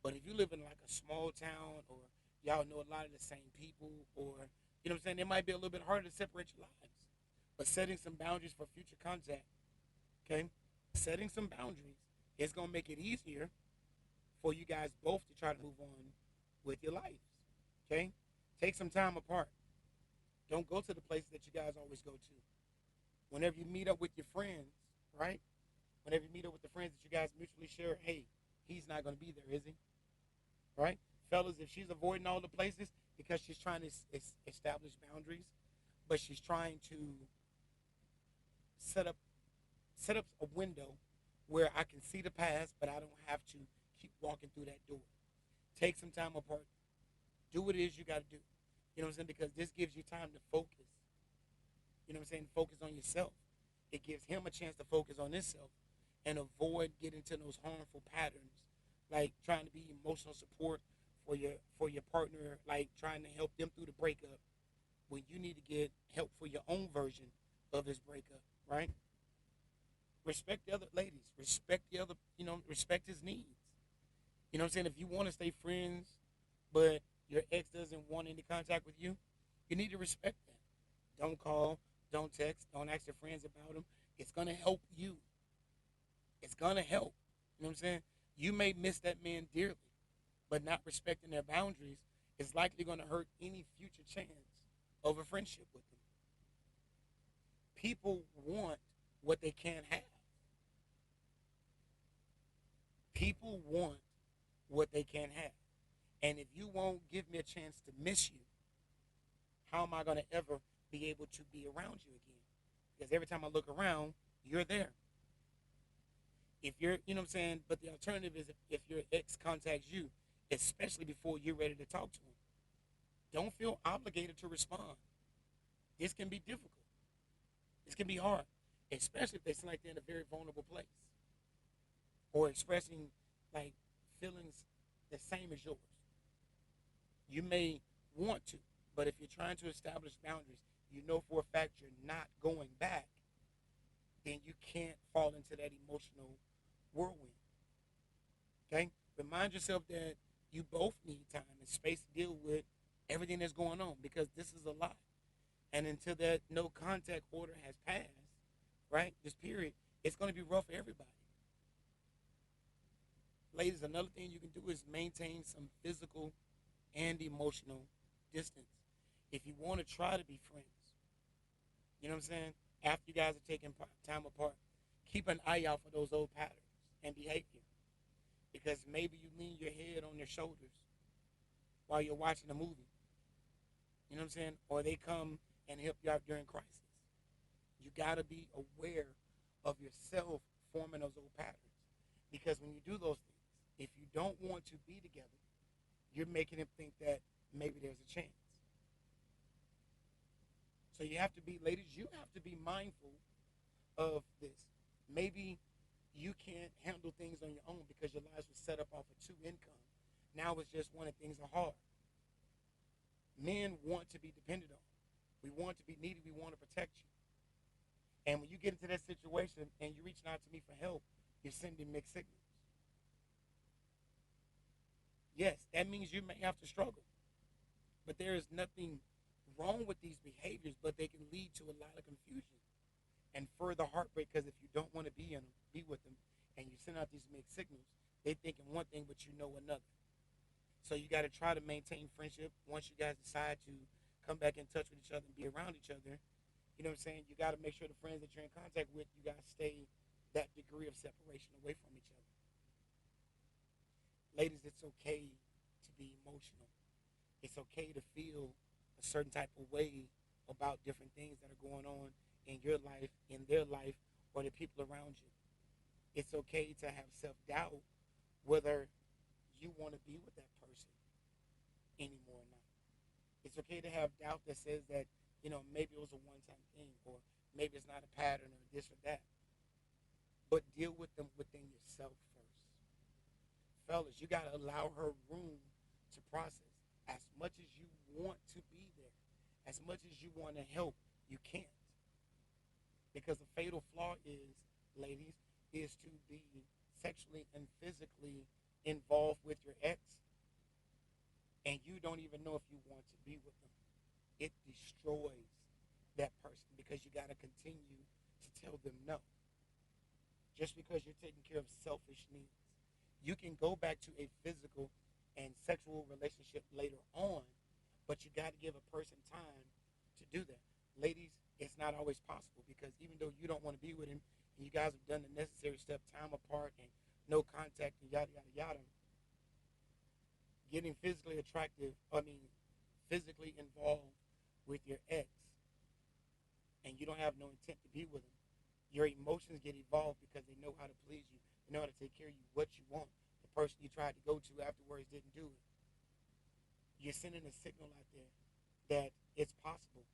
But if you live in like a small town or y'all know a lot of the same people or you know what I'm saying, it might be a little bit harder to separate your lives. But setting some boundaries for future contact, okay? Setting some boundaries is gonna make it easier for you guys both to try to move on with your lives. Okay? Take some time apart. Don't go to the places that you guys always go to. Whenever you meet up with your friends, right? Whenever you meet up with the friends that you guys mutually share, hey, he's not going to be there, is he? Right? Fellas, if she's avoiding all the places because she's trying to establish boundaries, but she's trying to set up set up a window where I can see the past, but I don't have to keep walking through that door. Take some time apart. Do what it is you got to do. You know what I'm saying? Because this gives you time to focus. You know what I'm saying? Focus on yourself. It gives him a chance to focus on himself and avoid getting to those harmful patterns, like trying to be emotional support for your partner, like trying to help them through the breakup when you need to get help for your own version of this breakup, right? Respect the other ladies. Respect the other, respect his needs. You know what I'm saying? If you want to stay friends, but your ex doesn't want any contact with you, you need to respect that. Don't call, don't text, don't ask your friends about them. It's gonna help you. It's gonna help. You know what I'm saying? You may miss that man dearly, but not respecting their boundaries is likely gonna hurt any future chance of a friendship with them. People want what they can't have. People want what they can't have. And if you won't give me a chance to miss you, how am I going to ever be able to be around you again? Because every time I look around, you're there. If you're, you know what I'm saying? But the alternative is if your ex contacts you, especially before you're ready to talk to him, don't feel obligated to respond. This can be difficult. This can be hard, especially if they seem like they're in a very vulnerable place or expressing like feelings the same as yours. You may want to, but if you're trying to establish boundaries, you know for a fact you're not going back, then you can't fall into that emotional whirlwind. Okay? Remind yourself that you both need time and space to deal with everything that's going on because this is a lot. And until that no contact order has passed, right? This period, it's going to be rough for everybody. Ladies, another thing you can do is maintain some physical and emotional distance. If you want to try to be friends, you know what I'm saying? After you guys are taking time apart, keep an eye out for those old patterns and behavior. Because maybe you lean your head on their shoulders while you're watching a movie. You know what I'm saying? Or they come and help you out during crisis. You got to be aware of yourself forming those old patterns. Because when you do those things, if you don't want to be together, you're making them think that maybe there's a chance. So you have to be, ladies, you have to be mindful of this. Maybe you can't handle things on your own because your lives were set up off of two income. Now it's just one and things are hard. Men want to be depended on. We want to be needed. We want to protect you. And when you get into that situation and you're reaching out to me for help, you're sending mixed signals. Yes, that means you may have to struggle. But there is nothing wrong with these behaviors, but they can lead to a lot of confusion and further heartbreak because if you don't want to be in them, be with them, and you send out these mixed signals, they thinking one thing, but you know another. So you got to try to maintain friendship once you guys decide to come back in touch with each other and be around each other. You know what I'm saying? You got to make sure the friends that you're in contact with, you got to stay that degree of separation away from each other. Ladies, it's okay to be emotional. It's okay to feel a certain type of way about different things that are going on in your life, in their life, or the people around you. It's okay to have self doubt whether you want to be with that person anymore or not. It's okay to have doubt that says that, maybe it was a one time thing or maybe it's not a pattern or this or that. But deal with them within yourself first. Fellas, you got to allow her room to process. As much as you want to be there, as much as you want to help, you can't. Because the fatal flaw is, ladies, is to be sexually and physically involved with your ex, and you don't even know if you want to be with them. It destroys that person because you got to continue to tell them no. Just because you're taking care of selfish needs. You can go back to a physical and sexual relationship later on, but you got to give a person time to do that. Ladies, it's not always possible because even though you don't want to be with him and you guys have done the necessary step, time apart and no contact and yada, yada, yada, getting physically involved with your ex and you don't have no intent to be with him, your emotions get evolved because they know how to please you. They know how to take care of you, what you want. The person you tried to go to afterwards didn't do it. You're sending a signal out there that it's possible.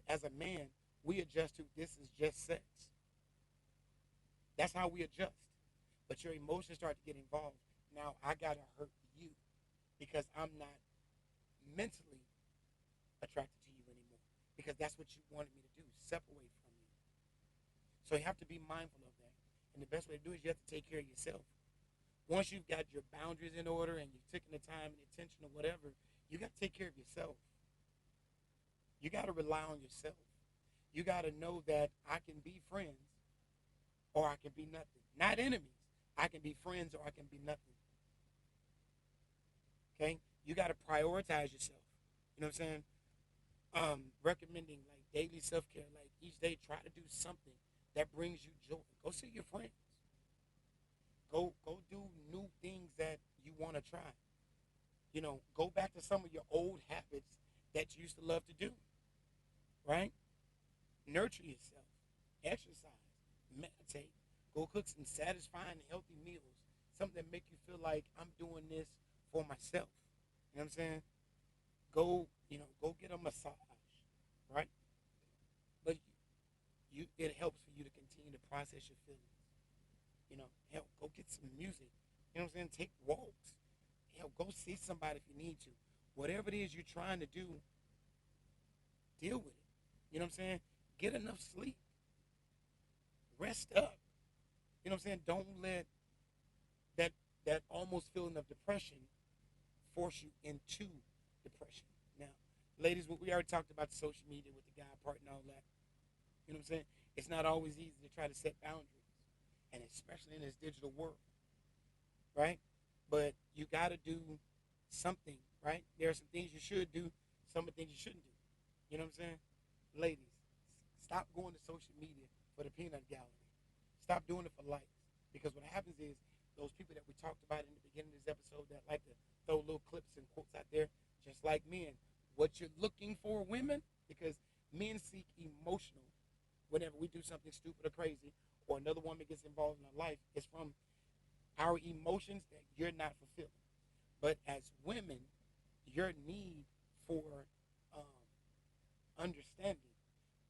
As a man, we adjust to this is just sex. That's how we adjust. But your emotions start to get involved. Now I gotta hurt you because I'm not mentally attracted to you anymore. Because that's what you wanted me to do, separate from you. So you have to be mindful of that. And the best way to do it is you have to take care of yourself. Once you've got your boundaries in order and you've taken the time and the attention or whatever, you got to take care of yourself. You got to rely on yourself. You got to know that I can be friends or I can be nothing. Not enemies. I can be friends or I can be nothing. Okay? You got to prioritize yourself. You know what I'm saying? Recommending like daily self-care. Like each day try to do something that brings you joy. Go see your friends. Go do new things that you want to try. Go back to some of your old habits that you used to love to do. Right? Nurture yourself. Exercise. Meditate. Go cook some satisfying healthy meals. Something that make you feel like I'm doing this for myself. You know what I'm saying? Go get a massage. Right? But it helps for you to continue to process your feelings. Help, go get some music. You know what I'm saying? Take walks. Help, go see somebody if you need to. Whatever it is you're trying to do, deal with it. You know what I'm saying? Get enough sleep. Rest up. You know what I'm saying? Don't let that almost feeling of depression force you into depression. Now, ladies, we already talked about the social media with the guy part and all that. You know what I'm saying? It's not always easy to try to set boundaries, and especially in this digital world, right? But you got to do something, right? There are some things you should do, some of the things you shouldn't do. You know what I'm saying? Ladies, stop going to social media for the peanut gallery. Stop doing it for likes. Because what happens is those people that we talked about in the beginning of this episode that like to throw little clips and quotes out there, just like men, what you're looking for, women, because men seek emotional whenever we do something stupid or crazy or another woman gets involved in our life, it's from our emotions that you're not fulfilling. But as women, your need for understanding,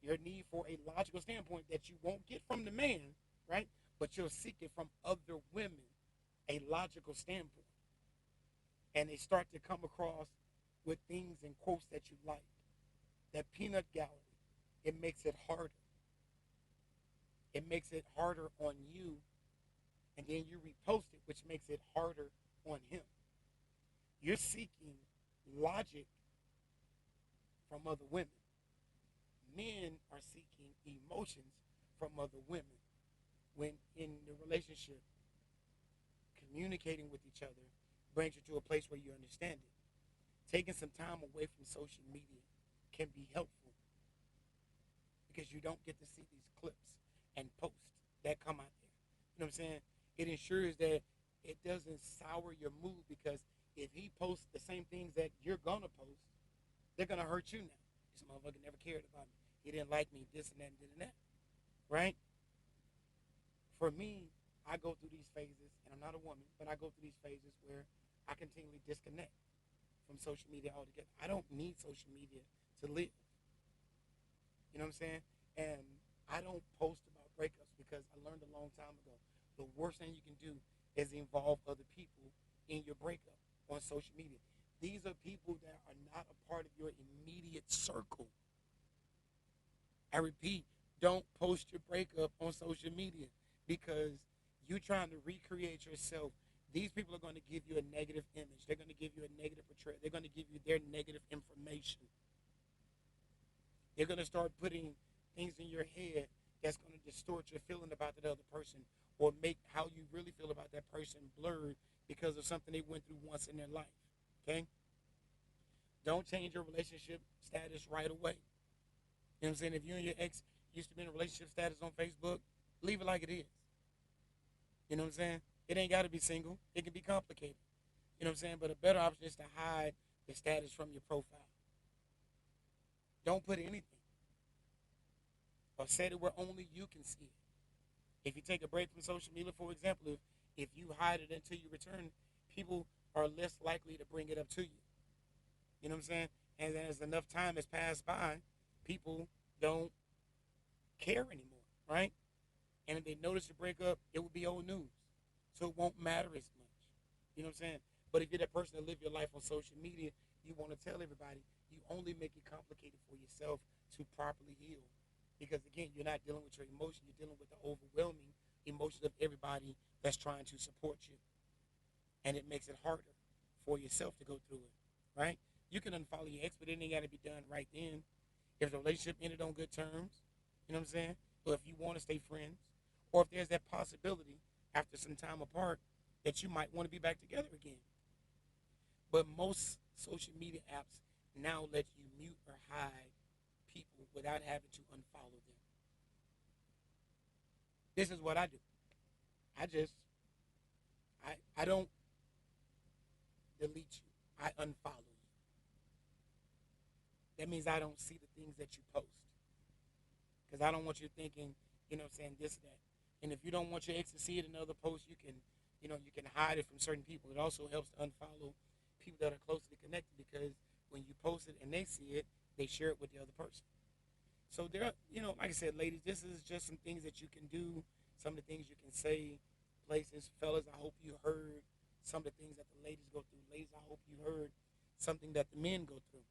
your need for a logical standpoint that you won't get from the man, right? But you'll seek it from other women, a logical standpoint. And they start to come across with things and quotes that you like. that peanut gallery, it makes it harder. It makes it harder on you, and then you repost it, which makes it harder on him. You're seeking logic from other women. Men are seeking emotions from other women. When in the relationship, communicating with each other brings you to a place where you understand it. Taking some time away from social media can be helpful because you don't get to see these clips and posts that come out there. You know what I'm saying? It ensures that it doesn't sour your mood because if he posts the same things that you're gonna post, they're gonna hurt you now. This motherfucker never cared about me. He didn't like me, this and that and this and that. Right? For me, I go through these phases, and I'm not a woman, but I go through these phases where I continually disconnect from social media altogether. I don't need social media to live. You know what I'm saying? And I don't post about breakups because I learned a long time ago. The worst thing you can do is involve other people in your breakup on social media. These are people that are not a part of your immediate circle. I repeat, don't post your breakup on social media because you're trying to recreate yourself. These people are going to give you a negative image. They're going to give you a negative portrayal. They're going to give you their negative information. They're going to start putting things in your head that's going to distort your feeling about that other person or make how you really feel about that person blurred because of something they went through once in their life. Okay? Don't change your relationship status right away. You know what I'm saying? If you and your ex used to be in a relationship status on Facebook, leave it like it is. You know what I'm saying? It ain't got to be single. It can be complicated. You know what I'm saying? But a better option is to hide the status from your profile. Don't put anything. Or set it where only you can see it. If you take a break from social media, for example, if you hide it until you return, people are less likely to bring it up to you. You know what I'm saying? And then as enough time has passed by, people don't care anymore, right? And if they notice the breakup, it will be old news. So it won't matter as much. You know what I'm saying? But if you're that person that live your life on social media, you want to tell everybody, you only make it complicated for yourself to properly heal. Because again, you're not dealing with your emotion, you're dealing with the overwhelming emotions of everybody that's trying to support you. And it makes it harder for yourself to go through it, right? You can unfollow your ex, but it ain't got to be done right then. If the relationship ended on good terms, you know what I'm saying? Or if you want to stay friends, or if there's that possibility after some time apart that you might want to be back together again. But most social media apps now let you mute or hide people without having to unfollow them. This is what I do. I just, I don't delete you. I unfollow you. That means I don't see the things that you post. Because I don't want you thinking, you know what I'm saying, this, that. And if you don't want your ex to see it in other posts, you can, you can hide it from certain people. It also helps to unfollow people that are closely connected because when you post it and they see it, they share it with the other person. So there, like I said, ladies, this is just some things that you can do, some of the things you can say, places, fellas. I hope you heard some of the things that the ladies go through. Ladies, I hope you heard something that the men go through.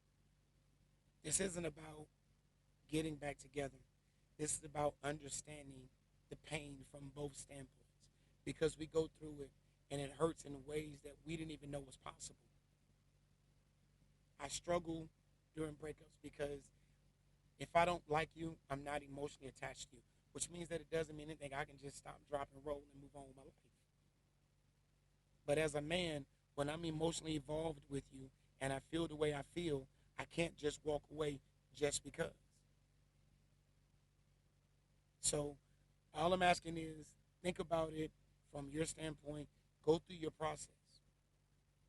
This isn't about getting back together. This is about understanding the pain from both standpoints because we go through it and it hurts in ways that we didn't even know was possible. I struggle during breakups because if I don't like you, I'm not emotionally attached to you, which means that it doesn't mean anything. I can just stop, drop, and roll and move on with my life. But as a man, when I'm emotionally involved with you and I feel the way I feel, I can't just walk away just because. So all I'm asking is think about it from your standpoint, go through your process,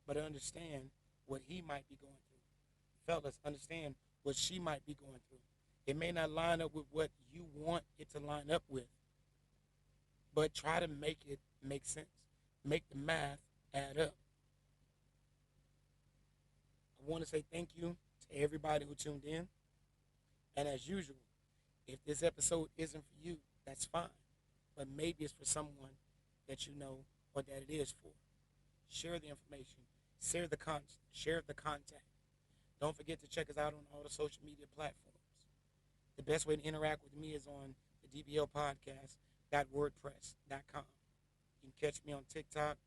but understand what he might be going through. Fellas, understand what she might be going through. It may not line up with what you want it to line up with, but try to make it make sense. Make the math add up. I want to say thank you to everybody who tuned in. And as usual, if this episode isn't for you, that's fine. But maybe it's for someone that you know or that it is for. Share the information. Share the contact. Don't forget to check us out on all the social media platforms. The best way to interact with me is on the DBL podcast.wordpress.com. You can catch me on TikTok,